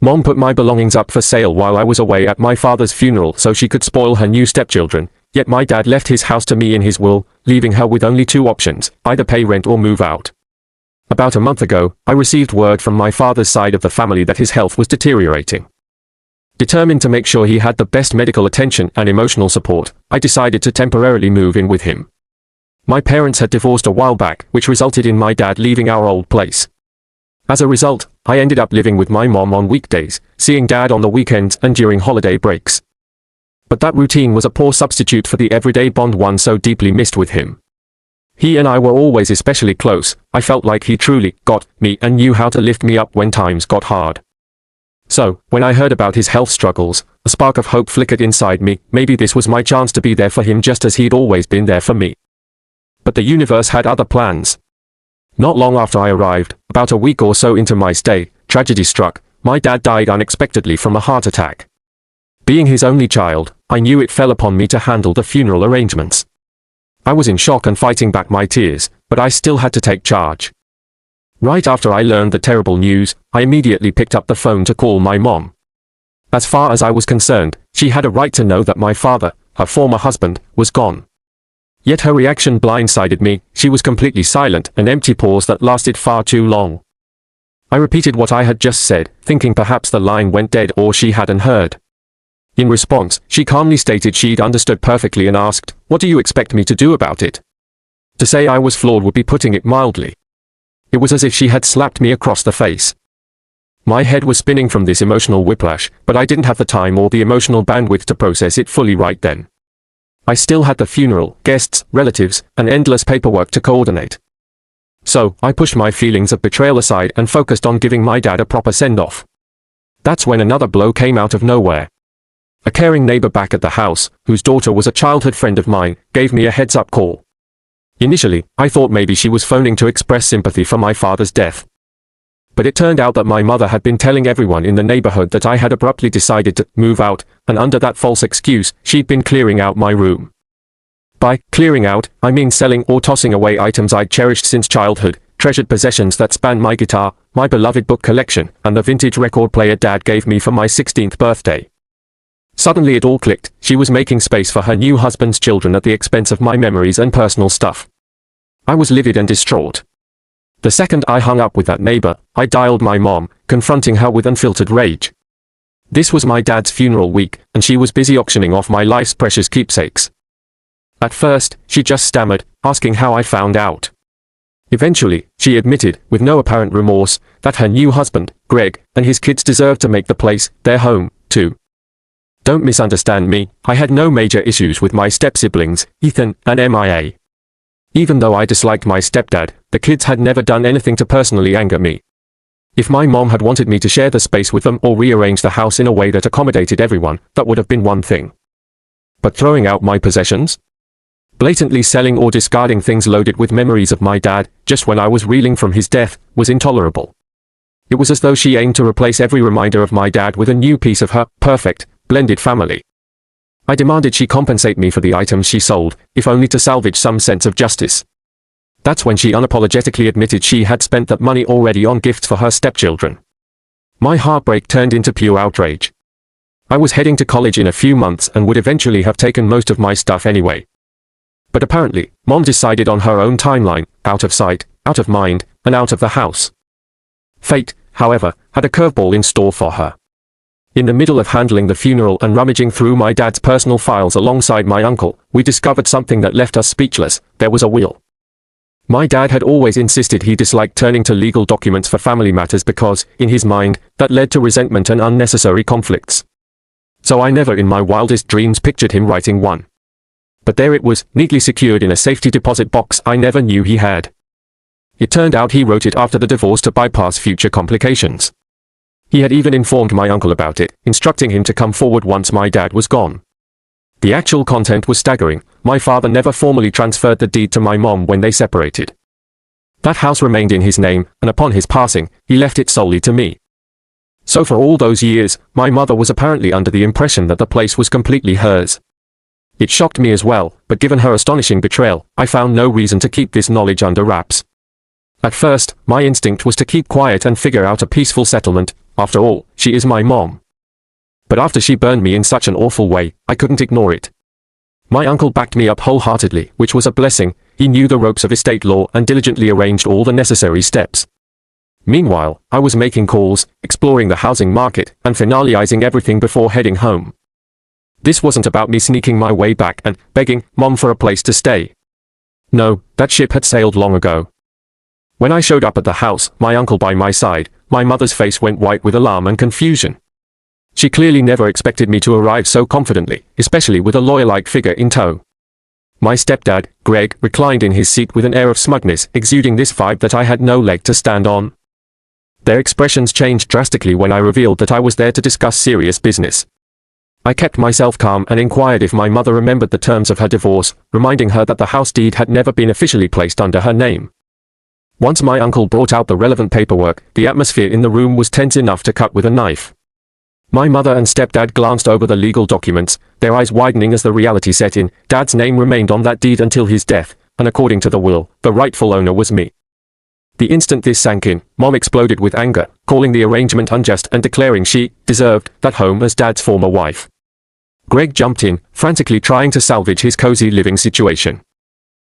Mom put my belongings up for sale while I was away at my father's funeral so she could spoil her new stepchildren, yet my dad left his house to me in his will, leaving her with only two options, either pay rent or move out. About a month ago, I received word from my father's side of the family that his health was deteriorating. Determined to make sure he had the best medical attention and emotional support, I decided to temporarily move in with him. My parents had divorced a while back, which resulted in my dad leaving our old place. As a result, I ended up living with my mom on weekdays, seeing dad on the weekends and during holiday breaks. But that routine was a poor substitute for the everyday bond one so deeply missed with him. He and I were always especially close. I felt like he truly got me and knew how to lift me up when times got hard. So, when I heard about his health struggles, a spark of hope flickered inside me. Maybe this was my chance to be there for him just as he'd always been there for me. But the universe had other plans. Not long after I arrived, about a week or so into my stay, tragedy struck. My dad died unexpectedly from a heart attack. Being his only child, I knew it fell upon me to handle the funeral arrangements. I was in shock and fighting back my tears, but I still had to take charge. Right after I learned the terrible news, I immediately picked up the phone to call my mom. As far as I was concerned, she had a right to know that my father, her former husband, was gone. Yet her reaction blindsided me. She was completely silent, an empty pause that lasted far too long. I repeated what I had just said, thinking perhaps the line went dead or she hadn't heard. In response, she calmly stated she'd understood perfectly and asked, "What do you expect me to do about it?" To say I was flawed would be putting it mildly. It was as if she had slapped me across the face. My head was spinning from this emotional whiplash, but I didn't have the time or the emotional bandwidth to process it fully right then. I still had the funeral, guests, relatives, and endless paperwork to coordinate. So, I pushed my feelings of betrayal aside and focused on giving my dad a proper send-off. That's when another blow came out of nowhere. A caring neighbor back at the house, whose daughter was a childhood friend of mine, gave me a heads-up call. Initially, I thought maybe she was phoning to express sympathy for my father's death. But it turned out that my mother had been telling everyone in the neighborhood that I had abruptly decided to move out, and under that false excuse, she'd been clearing out my room. By clearing out, I mean selling or tossing away items I'd cherished since childhood, treasured possessions that spanned my guitar, my beloved book collection, and the vintage record player Dad gave me for my 16th birthday. Suddenly it all clicked. She was making space for her new husband's children at the expense of my memories and personal stuff. I was livid and distraught. The second I hung up with that neighbor, I dialed my mom, confronting her with unfiltered rage. This was my dad's funeral week, and she was busy auctioning off my life's precious keepsakes. At first, she just stammered, asking how I found out. Eventually, she admitted, with no apparent remorse, that her new husband, Greg, and his kids deserved to make the place their home, too. Don't misunderstand me, I had no major issues with my step-siblings, Ethan and Mia. Even though I disliked my stepdad, the kids had never done anything to personally anger me. If my mom had wanted me to share the space with them or rearrange the house in a way that accommodated everyone, that would have been one thing. But throwing out my possessions? Blatantly selling or discarding things loaded with memories of my dad, just when I was reeling from his death, was intolerable. It was as though she aimed to replace every reminder of my dad with a new piece of her perfect, blended family. I demanded she compensate me for the items she sold, if only to salvage some sense of justice. That's when she unapologetically admitted she had spent that money already on gifts for her stepchildren. My heartbreak turned into pure outrage. I was heading to college in a few months and would eventually have taken most of my stuff anyway. But apparently, Mom decided on her own timeline, out of sight, out of mind, and out of the house. Fate, however, had a curveball in store for her. In the middle of handling the funeral and rummaging through my dad's personal files alongside my uncle, we discovered something that left us speechless. There was a will. My dad had always insisted he disliked turning to legal documents for family matters because, in his mind, that led to resentment and unnecessary conflicts. So I never in my wildest dreams pictured him writing one. But there it was, neatly secured in a safety deposit box I never knew he had. It turned out he wrote it after the divorce to bypass future complications. He had even informed my uncle about it, instructing him to come forward once my dad was gone. The actual content was staggering. My father never formally transferred the deed to my mom when they separated. That house remained in his name, and upon his passing, he left it solely to me. So for all those years, my mother was apparently under the impression that the place was completely hers. It shocked me as well, but given her astonishing betrayal, I found no reason to keep this knowledge under wraps. At first, my instinct was to keep quiet and figure out a peaceful settlement, After all, she is my mom. But after she burned me in such an awful way, I couldn't ignore it. My uncle backed me up wholeheartedly, which was a blessing. He knew the ropes of estate law and diligently arranged all the necessary steps. Meanwhile, I was making calls, exploring the housing market, and finalizing everything before heading home. This wasn't about me sneaking my way back and begging Mom for a place to stay. No, that ship had sailed long ago. When I showed up at the house, my uncle by my side, my mother's face went white with alarm and confusion. She clearly never expected me to arrive so confidently, especially with a lawyer-like figure in tow. My stepdad, Greg, reclined in his seat with an air of smugness, exuding this vibe that I had no leg to stand on. Their expressions changed drastically when I revealed that I was there to discuss serious business. I kept myself calm and inquired if my mother remembered the terms of her divorce, reminding her that the house deed had never been officially placed under her name. Once my uncle brought out the relevant paperwork, the atmosphere in the room was tense enough to cut with a knife. My mother and stepdad glanced over the legal documents, their eyes widening as the reality set in. Dad's name remained on that deed until his death, and according to the will, the rightful owner was me. The instant this sank in, Mom exploded with anger, calling the arrangement unjust and declaring she deserved that home as Dad's former wife. Greg jumped in, frantically trying to salvage his cozy living situation.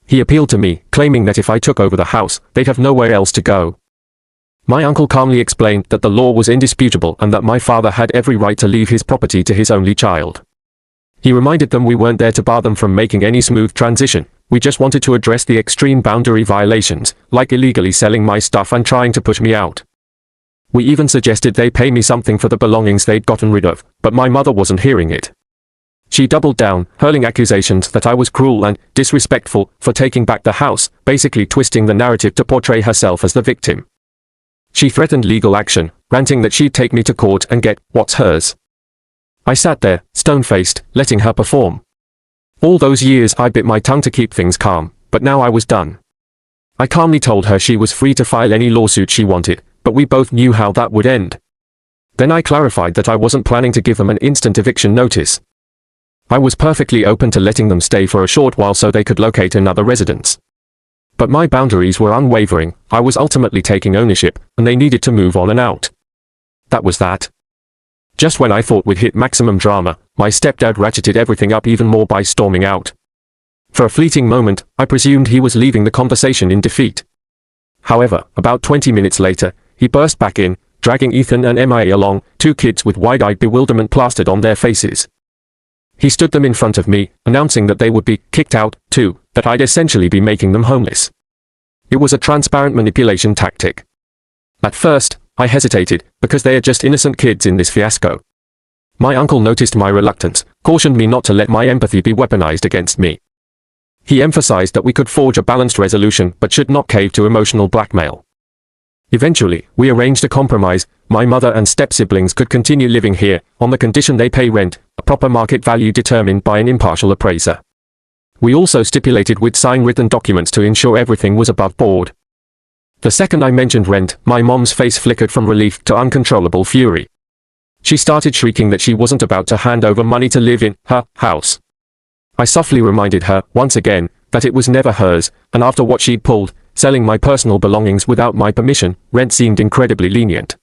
He appealed to me, claiming that if I took over the house, they'd have nowhere else to go. My uncle calmly explained that the law was indisputable and that my father had every right to leave his property to his only child. He reminded them we weren't there to bar them from making any smooth transition, we just wanted to address the extreme boundary violations, like illegally selling my stuff and trying to push me out. We even suggested they pay me something for the belongings they'd gotten rid of, but my mother wasn't hearing it. She doubled down, hurling accusations that I was cruel and disrespectful for taking back the house, basically twisting the narrative to portray herself as the victim. She threatened legal action, ranting that she'd take me to court and get what's hers. I sat there, stone-faced, letting her perform. All those years I bit my tongue to keep things calm, but now I was done. I calmly told her she was free to file any lawsuit she wanted, but we both knew how that would end. Then I clarified that I wasn't planning to give them an instant eviction notice. I was perfectly open to letting them stay for a short while so they could locate another residence. But my boundaries were unwavering. I was ultimately taking ownership, and they needed to move on and out. That was that. Just when I thought we'd hit maximum drama, my stepdad ratcheted everything up even more by storming out. For a fleeting moment, I presumed he was leaving the conversation in defeat. However, about 20 minutes later, he burst back in, dragging Ethan and MIA along, two kids with wide-eyed bewilderment plastered on their faces. He stood them in front of me, announcing that they would be kicked out, too, that I'd essentially be making them homeless. It was a transparent manipulation tactic. At first, I hesitated, because they are just innocent kids in this fiasco. My uncle noticed my reluctance, cautioned me not to let my empathy be weaponized against me. He emphasized that we could forge a balanced resolution but should not cave to emotional blackmail. Eventually, we arranged a compromise. My mother and step-siblings could continue living here, on the condition they pay rent, a proper market value determined by an impartial appraiser. We also stipulated we'd sign written documents to ensure everything was above board. The second I mentioned rent, my mom's face flickered from relief to uncontrollable fury. She started shrieking that she wasn't about to hand over money to live in her house. I softly reminded her, once again, that it was never hers, and after what she'd pulled, selling my personal belongings without my permission, rent seemed incredibly lenient.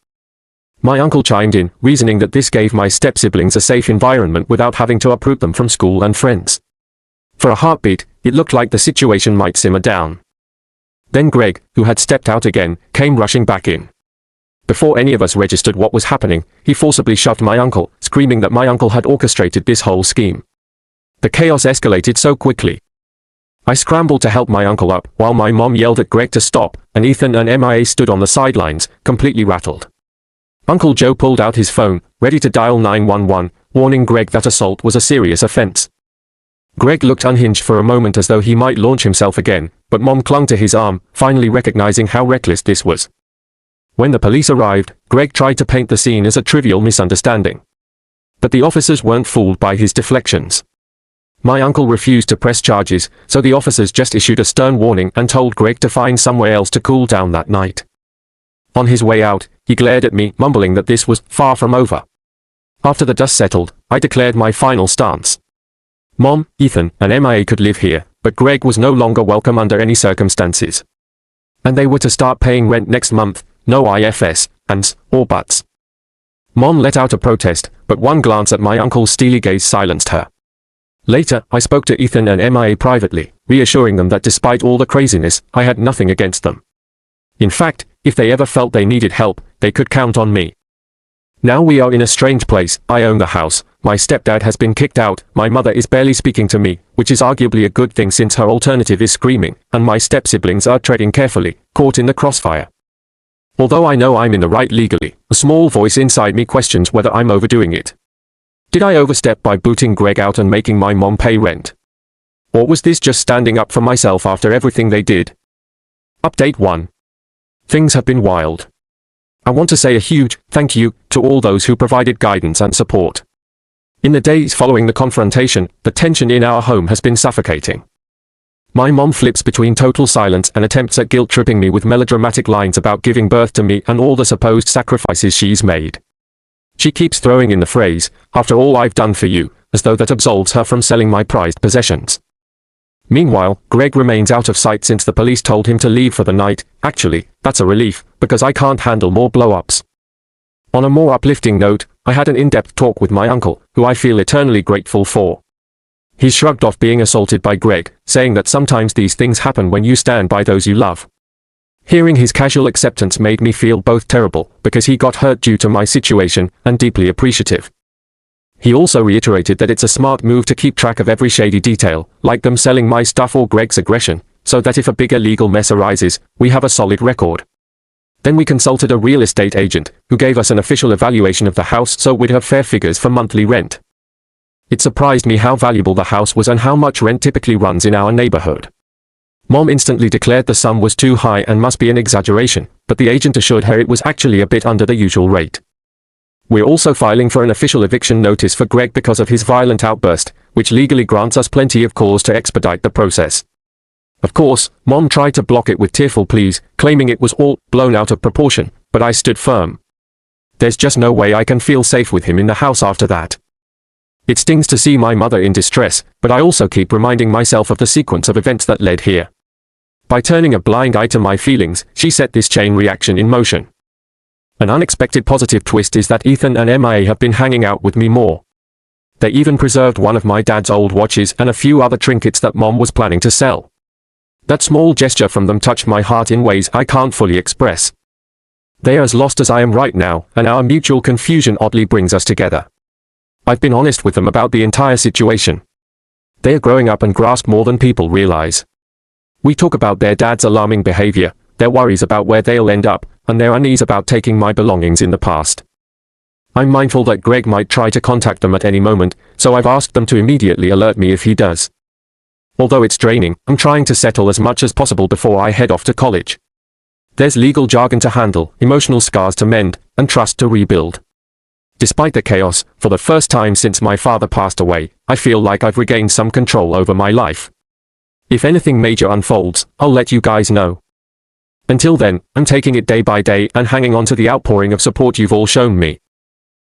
My uncle chimed in, reasoning that this gave my step-siblings a safe environment without having to uproot them from school and friends. For a heartbeat, it looked like the situation might simmer down. Then Greg, who had stepped out again, came rushing back in. Before any of us registered what was happening, he forcibly shoved my uncle, screaming that my uncle had orchestrated this whole scheme. The chaos escalated so quickly. I scrambled to help my uncle up, while my mom yelled at Greg to stop, and Ethan and MIA stood on the sidelines, completely rattled. Uncle Joe pulled out his phone, ready to dial 911, warning Greg that assault was a serious offense. Greg looked unhinged for a moment as though he might launch himself again, but Mom clung to his arm, finally recognizing how reckless this was. When the police arrived, Greg tried to paint the scene as a trivial misunderstanding. But the officers weren't fooled by his deflections. My uncle refused to press charges, so the officers just issued a stern warning and told Greg to find somewhere else to cool down that night. On his way out, he glared at me, mumbling that this was far from over. After the dust settled, I declared my final stance. Mom, Ethan, and MIA could live here, but Greg was no longer welcome under any circumstances. And they were to start paying rent next month, no ifs, ands, or buts. Mom let out a protest, but one glance at my uncle's steely gaze silenced her. Later, I spoke to Ethan and Mia privately, reassuring them that despite all the craziness, I had nothing against them. In fact, if they ever felt they needed help, they could count on me. Now we are in a strange place. I own the house, my stepdad has been kicked out, my mother is barely speaking to me, which is arguably a good thing since her alternative is screaming, and my step-siblings are treading carefully, caught in the crossfire. Although I know I'm in the right legally, a small voice inside me questions whether I'm overdoing it. Did I overstep by booting Greg out and making my mom pay rent? Or was this just standing up for myself after everything they did? Update 1. Things have been wild. I want to say a huge thank you to all those who provided guidance and support. In the days following the confrontation, the tension in our home has been suffocating. My mom flips between total silence and attempts at guilt-tripping me with melodramatic lines about giving birth to me and all the supposed sacrifices she's made. She keeps throwing in the phrase, "After all I've done for you," as though that absolves her from selling my prized possessions. Meanwhile, Greg remains out of sight since the police told him to leave for the night. Actually, that's a relief, because I can't handle more blow-ups. On a more uplifting note, I had an in-depth talk with my uncle, who I feel eternally grateful for. He shrugged off being assaulted by Greg, saying that sometimes these things happen when you stand by those you love. Hearing his casual acceptance made me feel both terrible, because he got hurt due to my situation, and deeply appreciative. He also reiterated that it's a smart move to keep track of every shady detail, like them selling my stuff or Greg's aggression, so that if a bigger legal mess arises, we have a solid record. Then we consulted a real estate agent, who gave us an official evaluation of the house so we'd have fair figures for monthly rent. It surprised me how valuable the house was and how much rent typically runs in our neighborhood. Mom instantly declared the sum was too high and must be an exaggeration, but the agent assured her it was actually a bit under the usual rate. We're also filing for an official eviction notice for Greg because of his violent outburst, which legally grants us plenty of cause to expedite the process. Of course, Mom tried to block it with tearful pleas, claiming it was all blown out of proportion, but I stood firm. There's just no way I can feel safe with him in the house after that. It stings to see my mother in distress, but I also keep reminding myself of the sequence of events that led here. By turning a blind eye to my feelings, she set this chain reaction in motion. An unexpected positive twist is that Ethan and Mia have been hanging out with me more. They even preserved one of my dad's old watches and a few other trinkets that Mom was planning to sell. That small gesture from them touched my heart in ways I can't fully express. They are as lost as I am right now, and our mutual confusion oddly brings us together. I've been honest with them about the entire situation. They are growing up and grasp more than people realize. We talk about their dad's alarming behavior, their worries about where they'll end up, and their unease about taking my belongings in the past. I'm mindful that Greg might try to contact them at any moment, so I've asked them to immediately alert me if he does. Although it's draining, I'm trying to settle as much as possible before I head off to college. There's legal jargon to handle, emotional scars to mend, and trust to rebuild. Despite the chaos, for the first time since my father passed away, I feel like I've regained some control over my life. If anything major unfolds, I'll let you guys know. Until then, I'm taking it day by day and hanging on to the outpouring of support you've all shown me.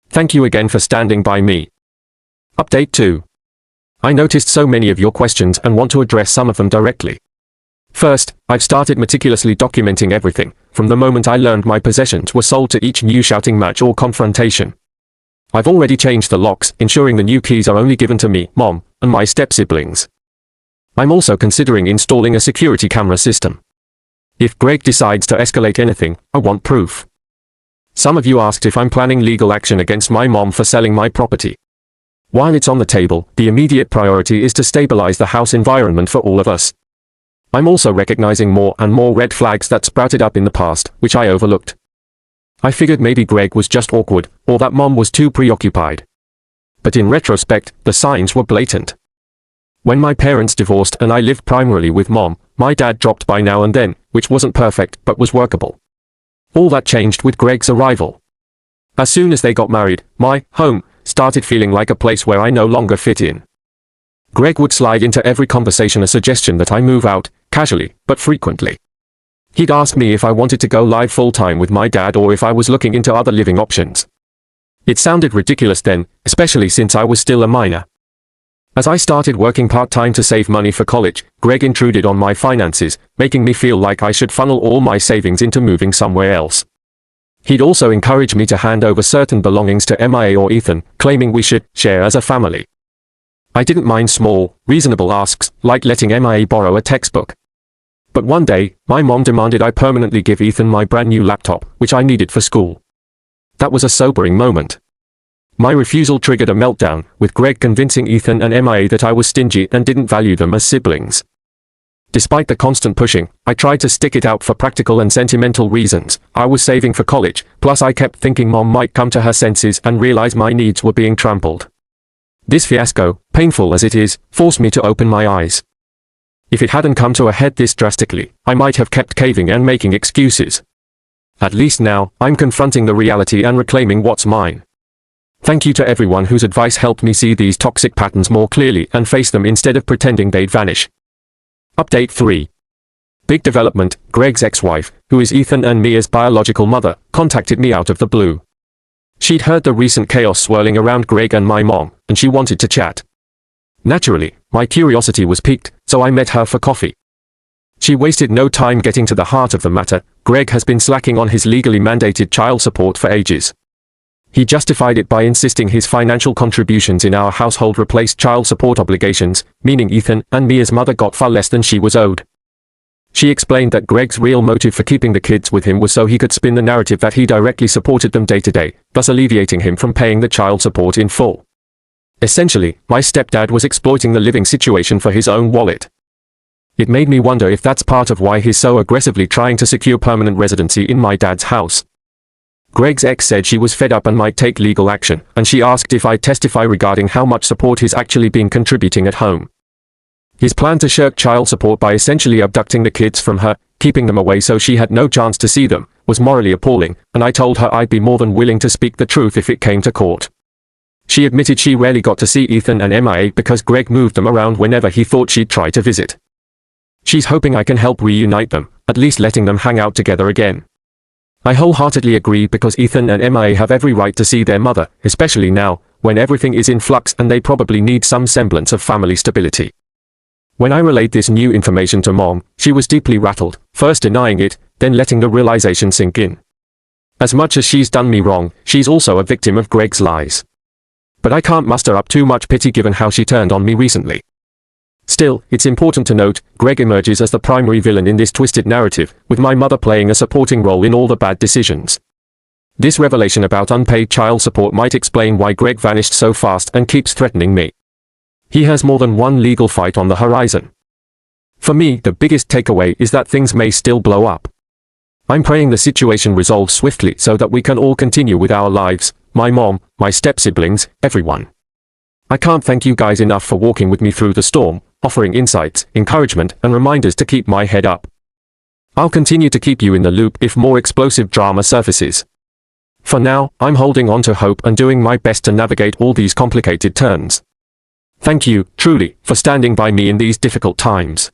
Thank you again for standing by me. Update 2. I noticed so many of your questions and want to address some of them directly. First, I've started meticulously documenting everything, from the moment I learned my possessions were sold to each new shouting match or confrontation. I've already changed the locks, ensuring the new keys are only given to me, Mom, and my step-siblings. I'm also considering installing a security camera system. If Greg decides to escalate anything, I want proof. Some of you asked if I'm planning legal action against my mom for selling my property. While it's on the table, the immediate priority is to stabilize the house environment for all of us. I'm also recognizing more and more red flags that sprouted up in the past, which I overlooked. I figured maybe Greg was just awkward, or that Mom was too preoccupied. But in retrospect, the signs were blatant. When my parents divorced and I lived primarily with Mom, my dad dropped by now and then, which wasn't perfect but was workable. All that changed with Greg's arrival. As soon as they got married, my home started feeling like a place where I no longer fit in. Greg would slide into every conversation a suggestion that I move out, casually, but frequently. He'd ask me if I wanted to go live full-time with my dad or if I was looking into other living options. It sounded ridiculous then, especially since I was still a minor. As I started working part-time to save money for college, Greg intruded on my finances, making me feel like I should funnel all my savings into moving somewhere else. He'd also encouraged me to hand over certain belongings to MIA or Ethan, claiming we should share as a family. I didn't mind small, reasonable asks, like letting MIA borrow a textbook. But one day, my mom demanded I permanently give Ethan my brand new laptop, which I needed for school. That was a sobering moment. My refusal triggered a meltdown, with Greg convincing Ethan and MIA that I was stingy and didn't value them as siblings. Despite the constant pushing, I tried to stick it out for practical and sentimental reasons. I was saving for college, plus I kept thinking Mom might come to her senses and realize my needs were being trampled. This fiasco, painful as it is, forced me to open my eyes. If it hadn't come to a head this drastically, I might have kept caving and making excuses. At least now, I'm confronting the reality and reclaiming what's mine. Thank you to everyone whose advice helped me see these toxic patterns more clearly and face them instead of pretending they'd vanish. Update 3. Big development. Greg's ex-wife, who is Ethan and Mia's biological mother, contacted me out of the blue. She'd heard the recent chaos swirling around Greg and my mom, and she wanted to chat. Naturally, my curiosity was piqued, so I met her for coffee. She wasted no time getting to the heart of the matter. Greg has been slacking on his legally mandated child support for ages. He justified it by insisting his financial contributions in our household replaced child support obligations, meaning Ethan and Mia's mother got far less than she was owed. She explained that Greg's real motive for keeping the kids with him was so he could spin the narrative that he directly supported them day to day, thus alleviating him from paying the child support in full. Essentially, my stepdad was exploiting the living situation for his own wallet. It made me wonder if that's part of why he's so aggressively trying to secure permanent residency in my dad's house. Greg's ex said she was fed up and might take legal action, and she asked if I'd testify regarding how much support he's actually been contributing at home. His plan to shirk child support by essentially abducting the kids from her, keeping them away so she had no chance to see them, was morally appalling, and I told her I'd be more than willing to speak the truth if it came to court. She admitted she rarely got to see Ethan and MIA because Greg moved them around whenever he thought she'd try to visit. She's hoping I can help reunite them, at least letting them hang out together again. I wholeheartedly agree because Ethan and MIA have every right to see their mother, especially now, when everything is in flux and they probably need some semblance of family stability. When I relayed this new information to Mom, she was deeply rattled, first denying it, then letting the realization sink in. As much as she's done me wrong, she's also a victim of Greg's lies. But I can't muster up too much pity given how she turned on me recently. Still, it's important to note, Greg emerges as the primary villain in this twisted narrative, with my mother playing a supporting role in all the bad decisions. This revelation about unpaid child support might explain why Greg vanished so fast and keeps threatening me. He has more than one legal fight on the horizon. For me, the biggest takeaway is that things may still blow up. I'm praying the situation resolves swiftly so that we can all continue with our lives, my mom, my step-siblings, everyone. I can't thank you guys enough for walking with me through the storm, offering insights, encouragement, and reminders to keep my head up. I'll continue to keep you in the loop if more explosive drama surfaces. For now, I'm holding on to hope and doing my best to navigate all these complicated turns. Thank you, truly, for standing by me in these difficult times.